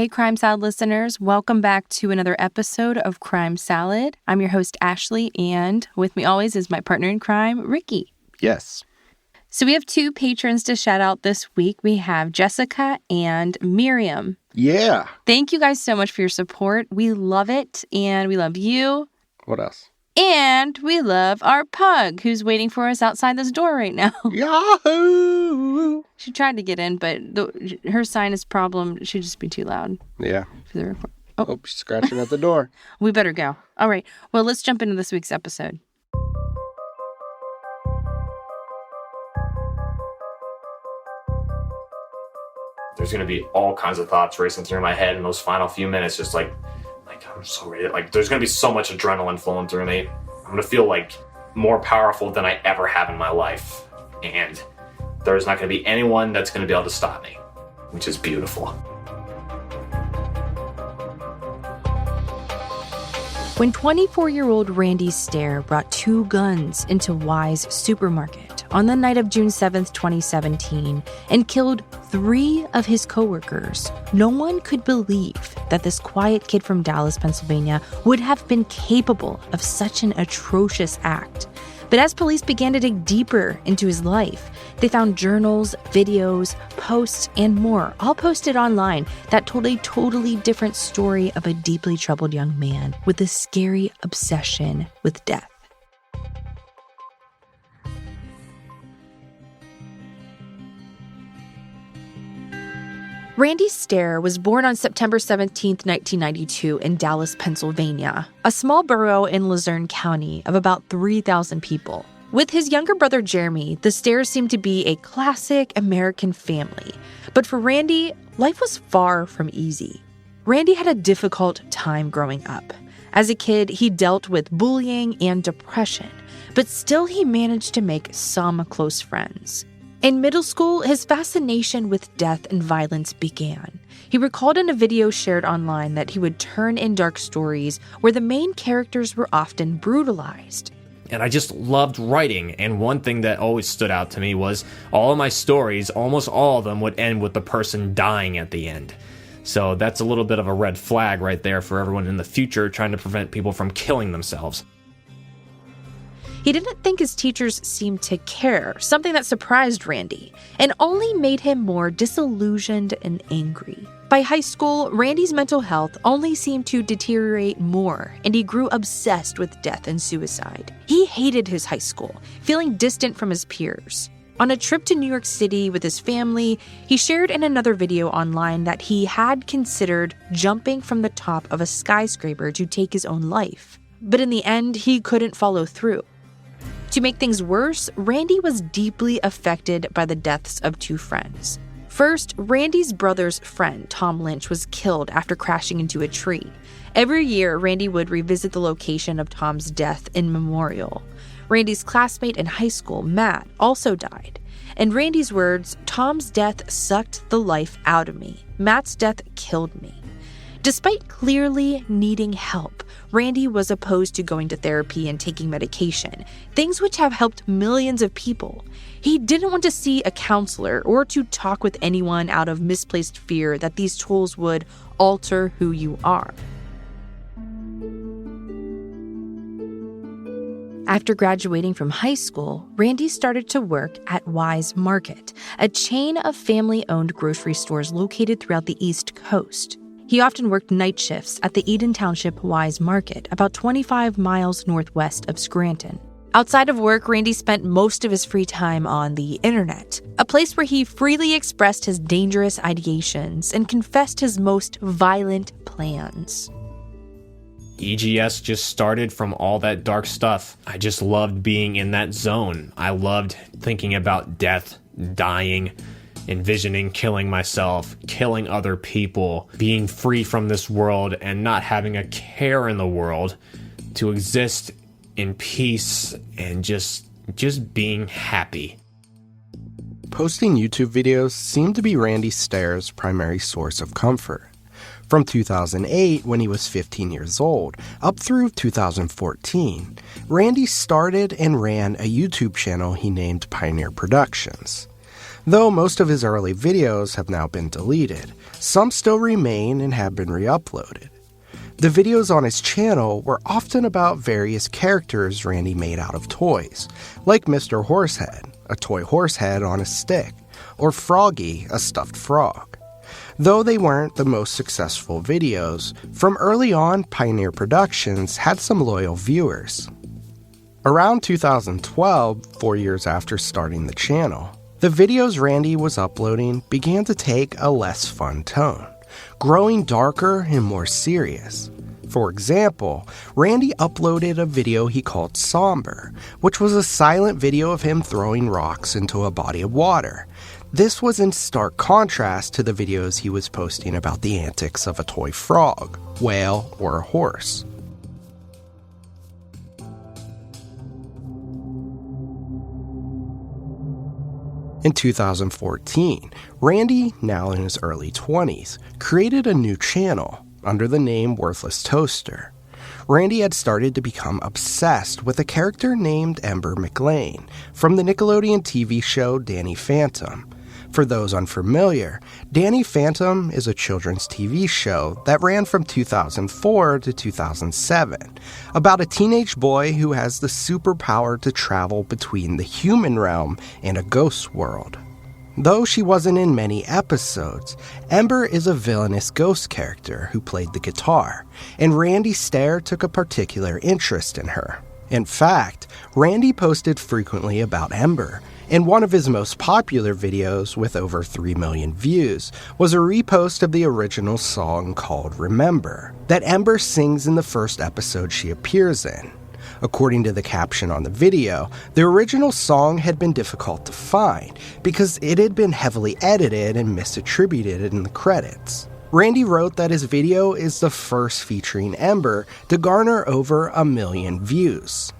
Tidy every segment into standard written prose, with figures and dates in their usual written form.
Hey, Crime Salad listeners. Welcome back to another episode of Crime Salad. I'm your host, Ashley, and with me always is my partner in crime, Ricky. Yes. So we have two patrons to shout out this week. We have Jessica and Miriam. Yeah. Thank you guys so much for your support. We love it, and we love you. What else? And we love our pug, who's waiting for us outside this door right now. Yahoo! She tried to get in, but her sinus problem should just be too loud. Yeah. For the record. Oh, she's scratching at the door. We better go. All right. Well, let's jump into this week's episode. There's going to be all kinds of thoughts racing through my head in those final few minutes, just like I'm so ready. Like, there's going to be so much adrenaline flowing through me. I'm going to feel like more powerful than I ever have in my life. And there's not going to be anyone that's going to be able to stop me, which is beautiful. When 24-year-old Randy Stair brought two guns into Weis Supermarket on the night of June 7th, 2017, and killed 3 of his coworkers, no one could believe that this quiet kid from Dallas, Pennsylvania, would have been capable of such an atrocious act. But as police began to dig deeper into his life, they found journals, videos, posts, and more, all posted online, that told a totally different story of a deeply troubled young man with a scary obsession with death. Randy Stair was born on September 17, 1992 in Dallas, Pennsylvania, a small borough in Luzerne County of about 3,000 people. With his younger brother Jeremy, the Stairs seemed to be a classic American family. But for Randy, life was far from easy. Randy had a difficult time growing up. As a kid, he dealt with bullying and depression, but still he managed to make some close friends. In middle school, his fascination with death and violence began. He recalled in a video shared online that he would turn in dark stories where the main characters were often brutalized. And I just loved writing, and one thing that always stood out to me was all of my stories, almost all of them, would end with the person dying at the end. So that's a little bit of a red flag right there for everyone in the future trying to prevent people from killing themselves. He didn't think his teachers seemed to care, something that surprised Randy, and only made him more disillusioned and angry. By high school, Randy's mental health only seemed to deteriorate more, and he grew obsessed with death and suicide. He hated his high school, feeling distant from his peers. On a trip to New York City with his family, he shared in another video online that he had considered jumping from the top of a skyscraper to take his own life. But in the end, he couldn't follow through. To make things worse, Randy was deeply affected by the deaths of 2 friends. First, Randy's brother's friend, Tom Lynch, was killed after crashing into a tree. Every year, Randy would revisit the location of Tom's death in memorial. Randy's classmate in high school, Matt, also died. In Randy's words, Tom's death sucked the life out of me. Matt's death killed me. Despite clearly needing help, Randy was opposed to going to therapy and taking medication, things which have helped millions of people. He didn't want to see a counselor or to talk with anyone out of misplaced fear that these tools would alter who you are. After graduating from high school, Randy started to work at Weis Supermarket, a chain of family-owned grocery stores located throughout the East Coast. He often worked night shifts at the Eden Township Weis Market, about 25 miles northwest of Scranton. Outside of work, Randy spent most of his free time on the internet, a place where he freely expressed his dangerous ideations and confessed his most violent plans. EGS just started from all that dark stuff. I just loved being in that zone. I loved thinking about death, dying, envisioning killing myself, killing other people, being free from this world and not having a care in the world, to exist in peace and just being happy. Posting YouTube videos seemed to be Randy Stair's primary source of comfort. From 2008, when he was 15 years old, up through 2014, Randy started and ran a YouTube channel he named Pioneer Productions. Though most of his early videos have now been deleted, some still remain and have been re-uploaded. The videos on his channel were often about various characters Randy made out of toys, like Mr. Horsehead, a toy horse head on a stick, or Froggy, a stuffed frog. Though they weren't the most successful videos, from early on, Pioneer Productions had some loyal viewers. Around 2012, 4 years after starting the channel, the videos Randy was uploading began to take a less fun tone, growing darker and more serious. For example, Randy uploaded a video he called Somber, which was a silent video of him throwing rocks into a body of water. This was in stark contrast to the videos he was posting about the antics of a toy frog, whale, or a horse. In 2014, Randy, now in his early 20s, created a new channel under the name Worthless Toaster. Randy had started to become obsessed with a character named Ember McLean from the Nickelodeon TV show Danny Phantom. For those unfamiliar, Danny Phantom is a children's TV show that ran from 2004 to 2007, about a teenage boy who has the superpower to travel between the human realm and a ghost world. Though she wasn't in many episodes, Ember is a villainous ghost character who played the guitar, and Randy Stair took a particular interest in her. In fact, Randy posted frequently about Ember, and one of his most popular videos, with over 3 million views, was a repost of the original song called Remember, that Ember sings in the first episode she appears in. According to the caption on the video, the original song had been difficult to find because it had been heavily edited and misattributed in the credits. Randy wrote that his video is the first featuring Ember to garner over 1 million views.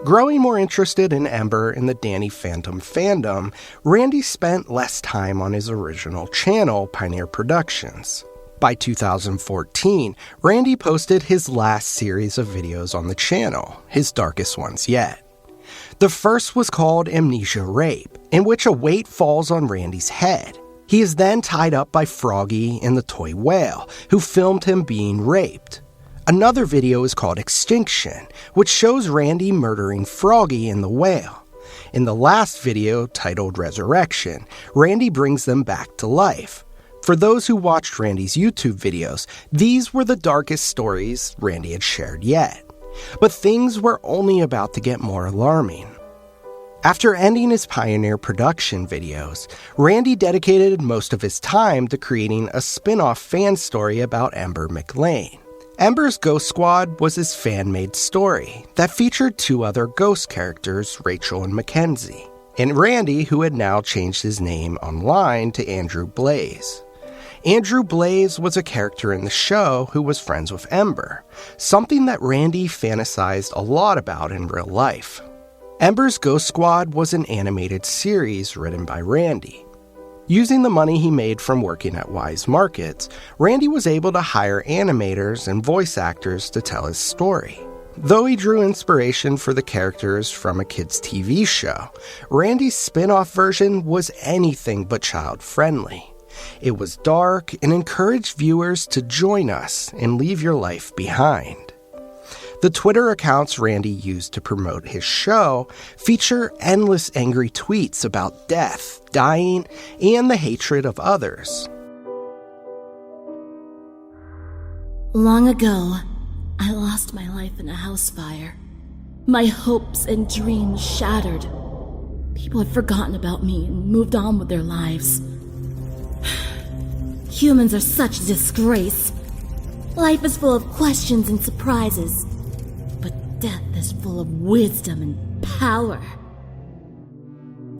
Growing more interested in Ember and the Danny Phantom fandom, Randy spent less time on his original channel, Pioneer Productions. By 2014, Randy posted his last series of videos on the channel, his darkest ones yet. The first was called Amnesia Rape, in which a weight falls on Randy's head. He is then tied up by Froggy and the toy whale, who filmed him being raped. Another video is called Extinction, which shows Randy murdering Froggy and the whale. In the last video, titled Resurrection, Randy brings them back to life. For those who watched Randy's YouTube videos, these were the darkest stories Randy had shared yet. But things were only about to get more alarming. After ending his Pioneer Production videos, Randy dedicated most of his time to creating a spin-off fan story about Ember McLean. Ember's Ghost Squad was his fan-made story that featured 2 other ghost characters, Rachel and Mackenzie, and Randy, who had now changed his name online to Andrew Blaze. Andrew Blaze was a character in the show who was friends with Ember, something that Randy fantasized a lot about in real life. Ember's Ghost Squad was an animated series written by Randy. Using the money he made from working at Weis Supermarket, Randy was able to hire animators and voice actors to tell his story. Though he drew inspiration for the characters from a kids' TV show, Randy's spin-off version was anything but child-friendly. It was dark and encouraged viewers to join us and leave your life behind. The Twitter accounts Randy used to promote his show feature endless angry tweets about death, dying, and the hatred of others. Long ago, I lost my life in a house fire. My hopes and dreams shattered. People had forgotten about me and moved on with their lives. Humans are such a disgrace. Life is full of questions and surprises, but death is full of wisdom and power.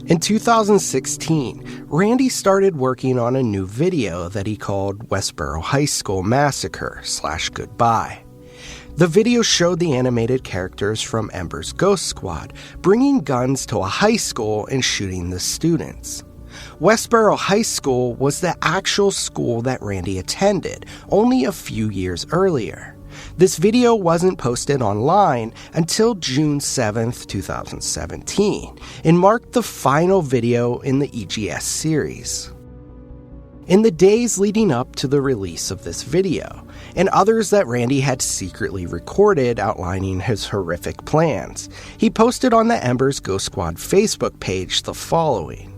In 2016, Randy started working on a new video that he called Westboro High School Massacre / Goodbye. The video showed the animated characters from Ember's Ghost Squad bringing guns to a high school and shooting the students. Westboro High School was the actual school that Randy attended only a few years earlier. This video wasn't posted online until June 7th, 2017, and marked the final video in the EGS series. In the days leading up to the release of this video, and others that Randy had secretly recorded outlining his horrific plans, he posted on the Embers Ghost Squad Facebook page the following: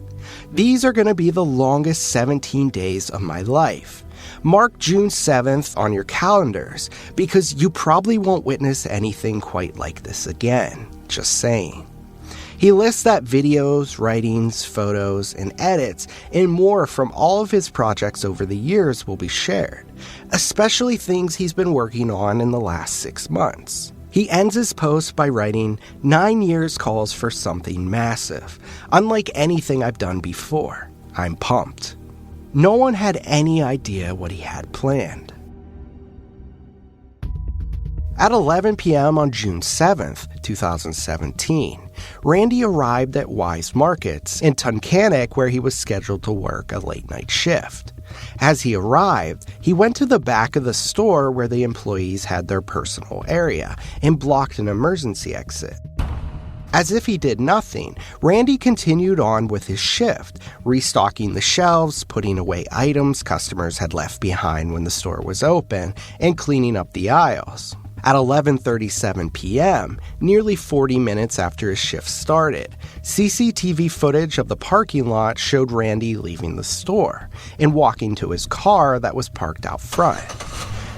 "These are going to be the longest 17 days of my life. Mark June 7th on your calendars, because you probably won't witness anything quite like this again. Just saying." He lists that videos, writings, photos, and edits, and more from all of his projects over the years will be shared, especially things he's been working on in the last 6 months. He ends his post by writing, "9 years calls for something massive. Unlike anything I've done before. I'm pumped." No one had any idea what he had planned. At 11 p.m. on June 7th, 2017, Randy arrived at Weis Markets in Tunkhannock, where he was scheduled to work a late-night shift. As he arrived, he went to the back of the store where the employees had their personal area and blocked an emergency exit. As if he did nothing, Randy continued on with his shift, restocking the shelves, putting away items customers had left behind when the store was open, and cleaning up the aisles. At 11:37 p.m., nearly 40 minutes after his shift started, CCTV footage of the parking lot showed Randy leaving the store and walking to his car that was parked out front.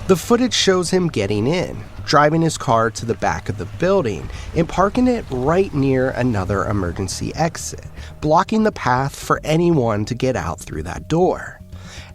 The footage shows him getting in, driving his car to the back of the building, and parking it right near another emergency exit, blocking the path for anyone to get out through that door.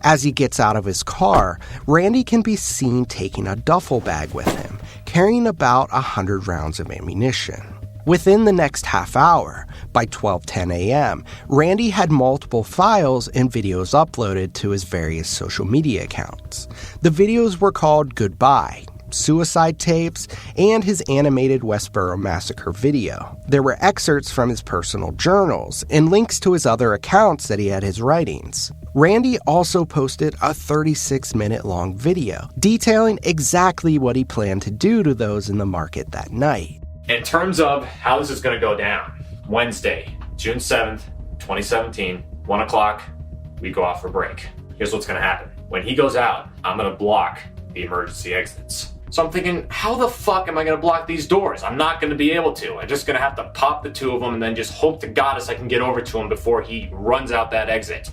As he gets out of his car, Randy can be seen taking a duffel bag with him, carrying about 100 rounds of ammunition. Within the next half hour, by 12:10 a.m., Randy had multiple files and videos uploaded to his various social media accounts. The videos were called Goodbye, Suicide Tapes, and his animated Westboro Massacre video. There were excerpts from his personal journals and links to his other accounts that he had his writings. Randy also posted a 36-minute-long video detailing exactly what he planned to do to those in the market that night. In terms of how this is going to go down, Wednesday, June 7th, 2017, 1 o'clock, we go out for break. Here's what's going to happen. When he goes out, I'm going to block the emergency exits. So I'm thinking, how the fuck am I going to block these doors? I'm not going to be able to. I'm just going to have to pop the two of them and then just hope to goddess I can get over to him before he runs out that exit.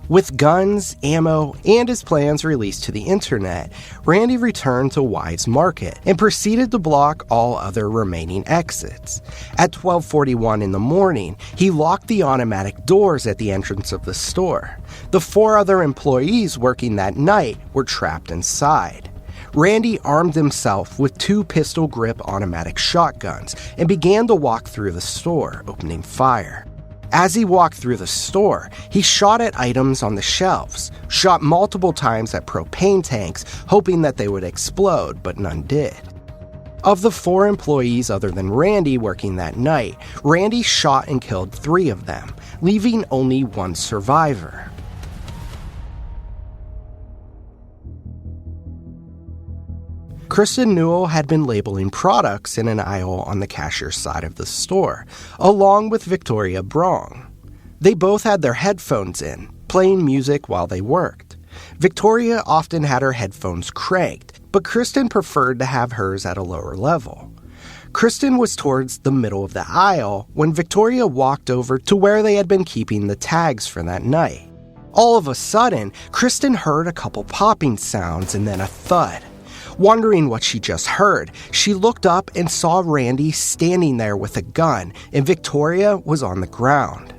With guns, ammo, and his plans released to the internet, Randy returned to Weis Market and proceeded to block all other remaining exits. At 12:41 in the morning, he locked the automatic doors at the entrance of the store. The 4 other employees working that night were trapped inside. Randy armed himself with 2 pistol-grip automatic shotguns and began to walk through the store, opening fire. As he walked through the store, he shot at items on the shelves, shot multiple times at propane tanks, hoping that they would explode, but none did. Of the 4 employees other than Randy working that night, Randy shot and killed 3 of them, leaving only 1 survivor. Kristen Newell had been labeling products in an aisle on the cashier's side of the store, along with Victoria Brong. They both had their headphones in, playing music while they worked. Victoria often had her headphones cranked, but Kristen preferred to have hers at a lower level. Kristen was towards the middle of the aisle when Victoria walked over to where they had been keeping the tags for that night. All of a sudden, Kristen heard a couple popping sounds and then a thud. Wondering what she just heard, she looked up and saw Randy standing there with a gun, and Victoria was on the ground.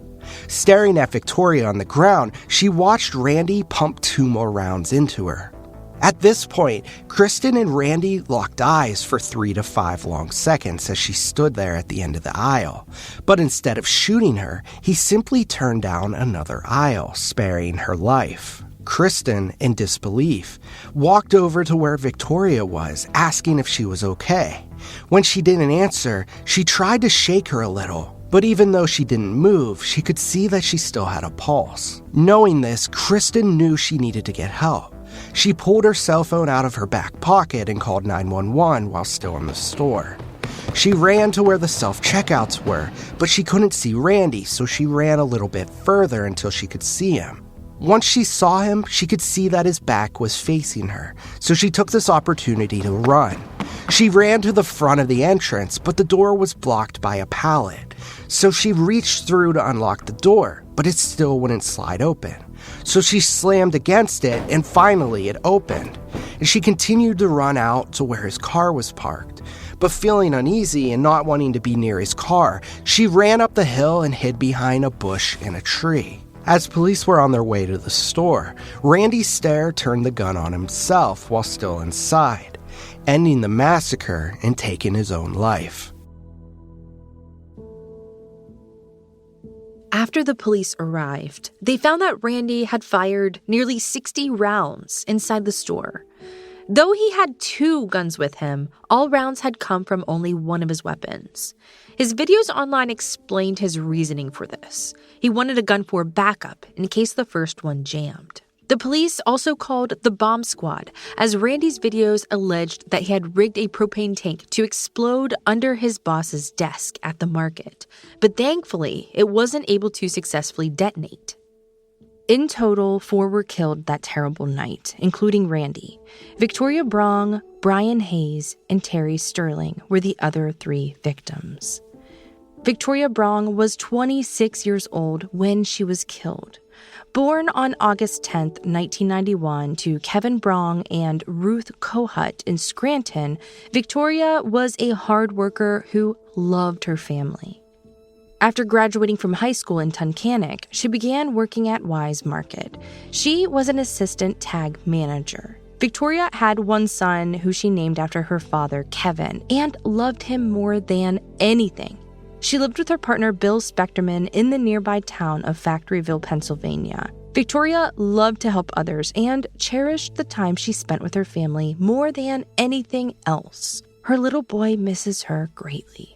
Staring at Victoria on the ground, she watched Randy pump 2 more rounds into her. At this point, Kristen and Randy locked eyes for 3 to 5 long seconds as she stood there at the end of the aisle. But instead of shooting her, he simply turned down another aisle, sparing her life. Kristen, in disbelief, walked over to where Victoria was, asking if she was okay. When she didn't answer, she tried to shake her a little, but even though she didn't move, she could see that she still had a pulse. Knowing this, Kristen knew she needed to get help. She pulled her cell phone out of her back pocket and called 911 while still in the store. She ran to where the self-checkouts were, but she couldn't see Randy, so she ran a little bit further until she could see him. Once she saw him, she could see that his back was facing her, so she took this opportunity to run. She ran to the front of the entrance, but the door was blocked by a pallet. So she reached through to unlock the door, but it still wouldn't slide open. So she slammed against it, and finally it opened. And she continued to run out to where his car was parked. But feeling uneasy and not wanting to be near his car, she ran up the hill and hid behind a bush and a tree. As police were on their way to the store, Randy Stair turned the gun on himself while still inside, ending the massacre and taking his own life. After the police arrived, they found that Randy had fired nearly 60 rounds inside the store. Though he had 2 guns with him, all rounds had come from only one of his weapons. His videos online explained his reasoning for this. He wanted a gun for backup in case the first one jammed. The police also called the bomb squad, as Randy's videos alleged that he had rigged a propane tank to explode under his boss's desk at the market. But thankfully, it wasn't able to successfully detonate. In total, 4 were killed that terrible night, including Randy. Victoria Brong, Brian Hayes, and Terry Sterling were the other 3 victims. Victoria Brong was 26 years old when she was killed. Born on August 10, 1991, to Kevin Brong and Ruth Kohut in Scranton, Victoria was a hard worker who loved her family. After graduating from high school in Tunkhannock, she began working at Weis Supermarket. She was an assistant tag manager. Victoria had one son who she named after her father, Kevin, and loved him more than anything. She lived with her partner, Bill Specterman, in the nearby town of Factoryville, Pennsylvania. Victoria loved to help others and cherished the time she spent with her family more than anything else. Her little boy misses her greatly.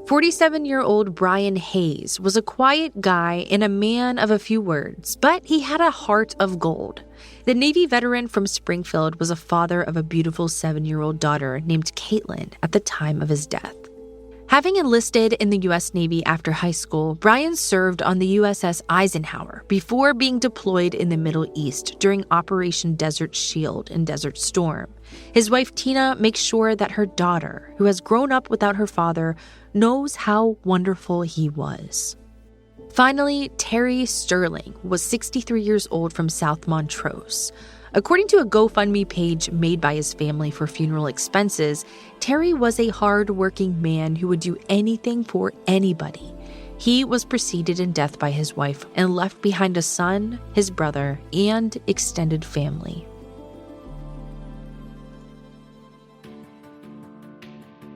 47-year-old Brian Hayes was a quiet guy and a man of a few words, but he had a heart of gold. The Navy veteran from Springfield was a father of a beautiful 7-year-old daughter named Caitlin at the time of his death. Having enlisted in the U.S. Navy after high school, Brian served on the USS Eisenhower before being deployed in the Middle East during Operation Desert Shield and Desert Storm. His wife Tina makes sure that her daughter, who has grown up without her father, knows how wonderful he was. Finally, Terry Sterling was 63 years old from South Montrose. According to a GoFundMe page made by his family for funeral expenses, Terry was a hard-working man who would do anything for anybody. He was preceded in death by his wife and left behind a son, his brother, and extended family.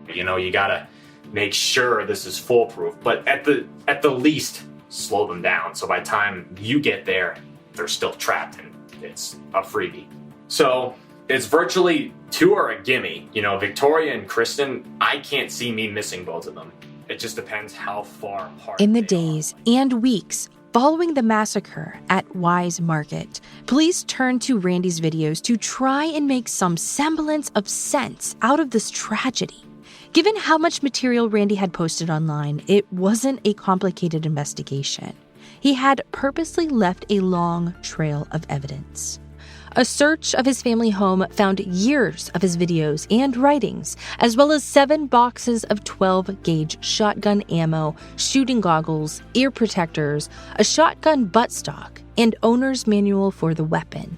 You know, you gotta make sure this is foolproof, but at the least, slow them down. So by the time you get there, they're still trapped and it's a freebie. So it's virtually 2 are a gimme. You know, Victoria and Kristen, I can't see me missing both of them. It just depends how far apart. In the days and weeks following the massacre at Weis Market, police turned to Randy's videos to try and make some semblance of sense out of this tragedy. Given how much material Randy had posted online, it wasn't a complicated investigation. He had purposely left a long trail of evidence. A search of his family home found years of his videos and writings, as well as 7 boxes of 12-gauge shotgun ammo, shooting goggles, ear protectors, a shotgun buttstock, and owner's manual for the weapon.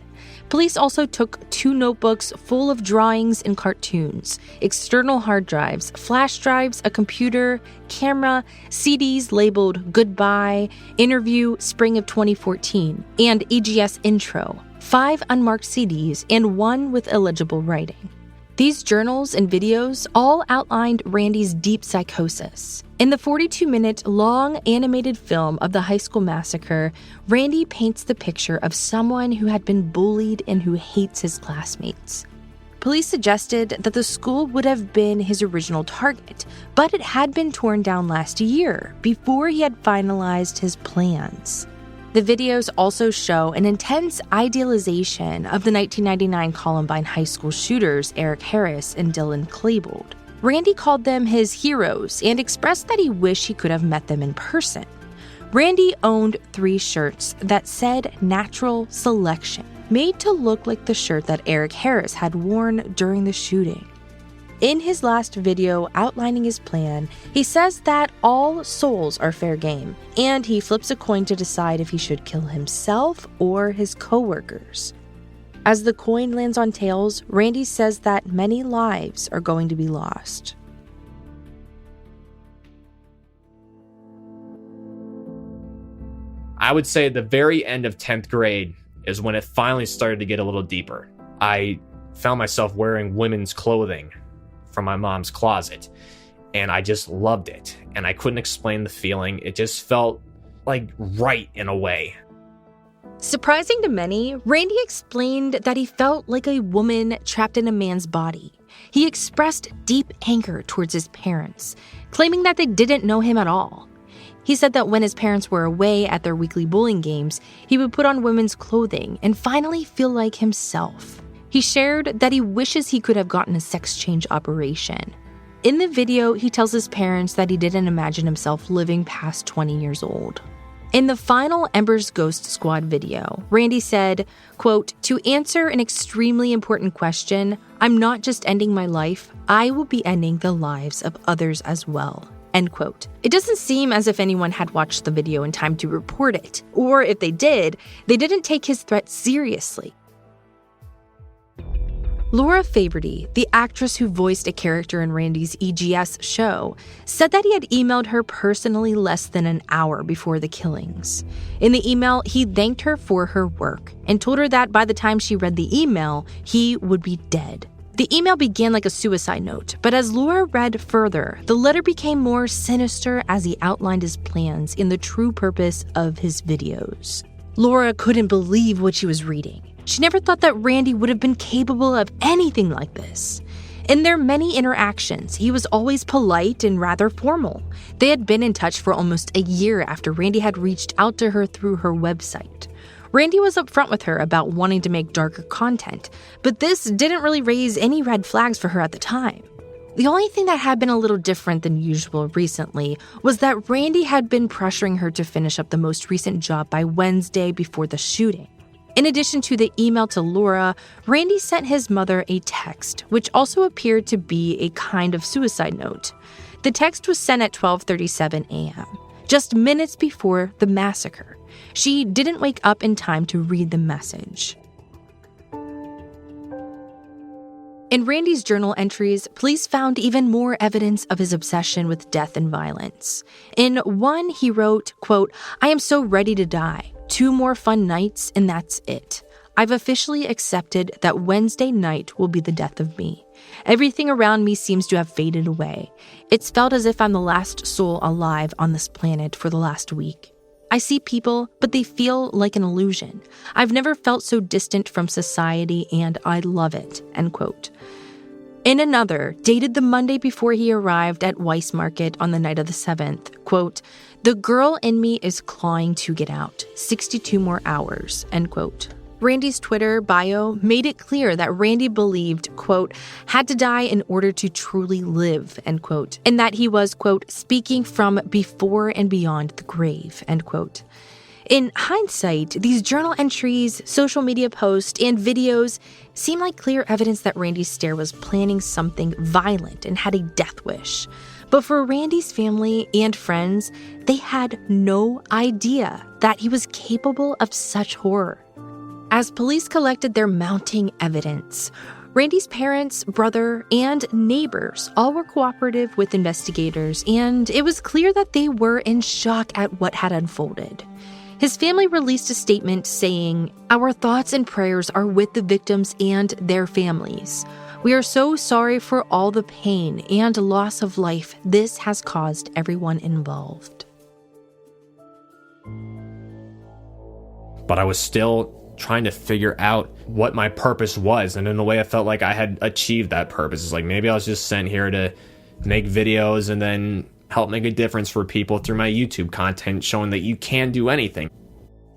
Police also took 2 notebooks full of drawings and cartoons, external hard drives, flash drives, a computer, camera, CDs labeled Goodbye, Interview, Spring of 2014, and EGS Intro, 5 unmarked CDs, and 1 with illegible writing. These journals and videos all outlined Randy's deep psychosis. In the 42-minute long animated film of the high school massacre, Randy paints the picture of someone who had been bullied and who hates his classmates. Police suggested that the school would have been his original target, but it had been torn down last year before he had finalized his plans. The videos also show an intense idealization of the 1999 Columbine high school shooters Eric Harris and Dylan Klebold. Randy called them his heroes and expressed that he wished he could have met them in person. Randy owned 3 shirts that said Natural Selection, made to look like the shirt that Eric Harris had worn during the shooting. In his last video outlining his plan, he says that all souls are fair game, and he flips a coin to decide if he should kill himself or his coworkers. As the coin lands on tails, Randy says that many lives are going to be lost. I would say the very end of 10th grade is when it finally started to get a little deeper. I found myself wearing women's clothing from my mom's closet, and I just loved it, and I couldn't explain the feeling. It just felt like right in a way. Surprising to many, Randy explained that he felt like a woman trapped in a man's body. He expressed deep anger towards his parents, claiming that they didn't know him at all. He said that when his parents were away at their weekly bowling games, he would put on women's clothing and finally feel like himself. He shared that he wishes he could have gotten a sex change operation. In the video, he tells his parents that he didn't imagine himself living past 20 years old. In the final Ember's Ghost Squad video, Randy said, quote, "To answer an extremely important question, I'm not just ending my life, I will be ending the lives of others as well." End quote. It doesn't seem as if anyone had watched the video in time to report it, or if they did, they didn't take his threat seriously. Laura Faberty, the actress who voiced a character in Randy's EGS show, said that he had emailed her personally less than an hour before the killings. In the email, he thanked her for her work and told her that by the time she read the email, he would be dead. The email began like a suicide note, but as Laura read further, the letter became more sinister as he outlined his plans and the true purpose of his videos. Laura couldn't believe what she was reading. She never thought that Randy would have been capable of anything like this. In their many interactions, he was always polite and rather formal. They had been in touch for almost a year after Randy had reached out to her through her website. Randy was upfront with her about wanting to make darker content, but this didn't really raise any red flags for her at the time. The only thing that had been a little different than usual recently was that Randy had been pressuring her to finish up the most recent job by Wednesday before the shooting. In addition to the email to Laura, Randy sent his mother a text, which also appeared to be a kind of suicide note. The text was sent at 12:37 a.m., just minutes before the massacre. She didn't wake up in time to read the message. In Randy's journal entries, police found even more evidence of his obsession with death and violence. In one, he wrote, quote, "I am so ready to die. 2 more fun nights and that's it. I've officially accepted that Wednesday night will be the death of me. Everything around me seems to have faded away. It's felt as if I'm the last soul alive on this planet for the last week. I see people, but they feel like an illusion. I've never felt so distant from society and I love it." End quote. In another, dated the Monday before he arrived at Weis Market on the night of the 7th, quote, "The girl in me is clawing to get out. 62 more hours." End quote. Randy's Twitter bio made it clear that Randy believed, quote, "had to die in order to truly live," end quote, and that he was, quote, "speaking from before and beyond the grave," end quote. In hindsight, these journal entries, social media posts, and videos seem like clear evidence that Randy Stair was planning something violent and had a death wish. But for Randy's family and friends, they had no idea that he was capable of such horror. As police collected their mounting evidence, Randy's parents, brother, and neighbors all were cooperative with investigators, and it was clear that they were in shock at what had unfolded. His family released a statement saying, "Our thoughts and prayers are with the victims and their families. We are so sorry for all the pain and loss of life this has caused everyone involved." But I was still trying to figure out what my purpose was, and in a way I felt like I had achieved that purpose. It's like maybe I was just sent here to make videos and then help make a difference for people through my YouTube content, showing that you can do anything.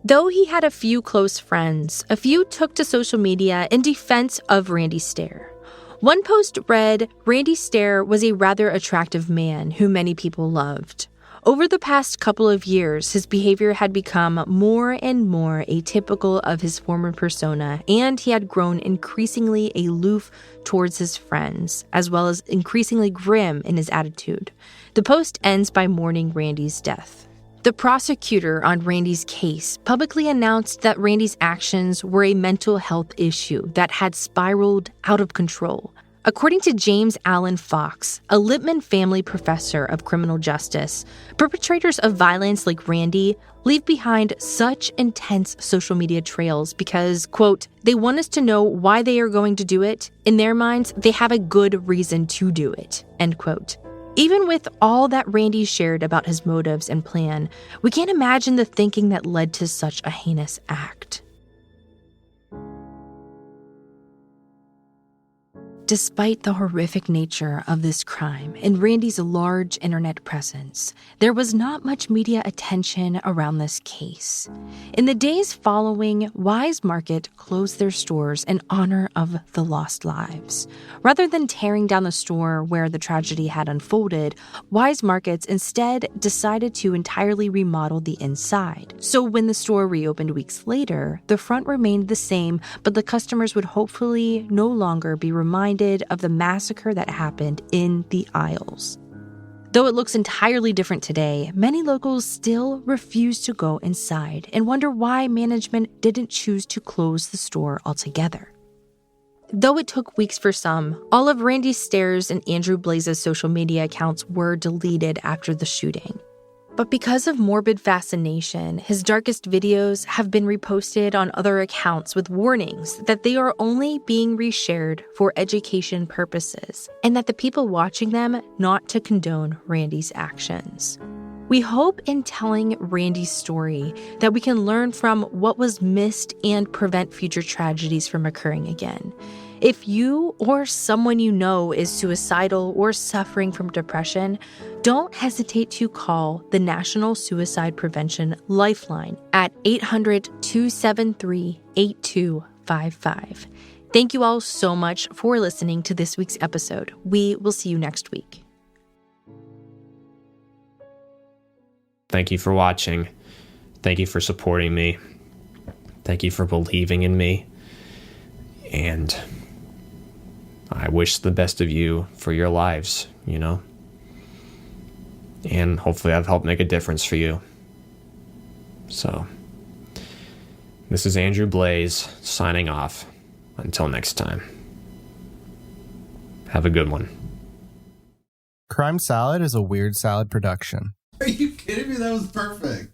Though he had a few close friends, a few took to social media in defense of Randy Stair. One post read, "Randy Stair was a rather attractive man who many people loved." Over the past couple of years, his behavior had become more and more atypical of his former persona, and he had grown increasingly aloof towards his friends, as well as increasingly grim in his attitude. The post ends by mourning Randy's death. The prosecutor on Randy's case publicly announced that Randy's actions were a mental health issue that had spiraled out of control. According to James Allen Fox, a Lippman family professor of criminal justice, perpetrators of violence like Randy leave behind such intense social media trails because, quote, "they want us to know why they are going to do it. In their minds, they have a good reason to do it," end quote. Even with all that Randy shared about his motives and plan, we can't imagine the thinking that led to such a heinous act. Despite the horrific nature of this crime and Randy's large internet presence, there was not much media attention around this case. In the days following, Weis Market closed their stores in honor of the lost lives. Rather than tearing down the store where the tragedy had unfolded, Weis Markets instead decided to entirely remodel the inside. So when the store reopened weeks later, the front remained the same, but the customers would hopefully no longer be reminded of the massacre that happened in the aisles. Though it looks entirely different today, many locals still refuse to go inside and wonder why management didn't choose to close the store altogether. Though it took weeks for some, all of Randy Stair's and Andrew Blaze's social media accounts were deleted after the shooting. But because of morbid fascination, his darkest videos have been reposted on other accounts with warnings that they are only being reshared for education purposes, and that the people watching them not to condone Randy's actions. We hope in telling Randy's story that we can learn from what was missed and prevent future tragedies from occurring again. If you or someone you know is suicidal or suffering from depression, don't hesitate to call the National Suicide Prevention Lifeline at 800-273-8255. Thank you all so much for listening to this week's episode. We will see you next week. Thank you for watching. Thank you for supporting me. Thank you for believing in me. And I wish the best of you for your lives, you know? And hopefully I've helped make a difference for you. So, this is Andrew Blaze signing off. Until next time. Have a good one. Crime Salad is a Weird Salad production. Are you kidding me? That was perfect.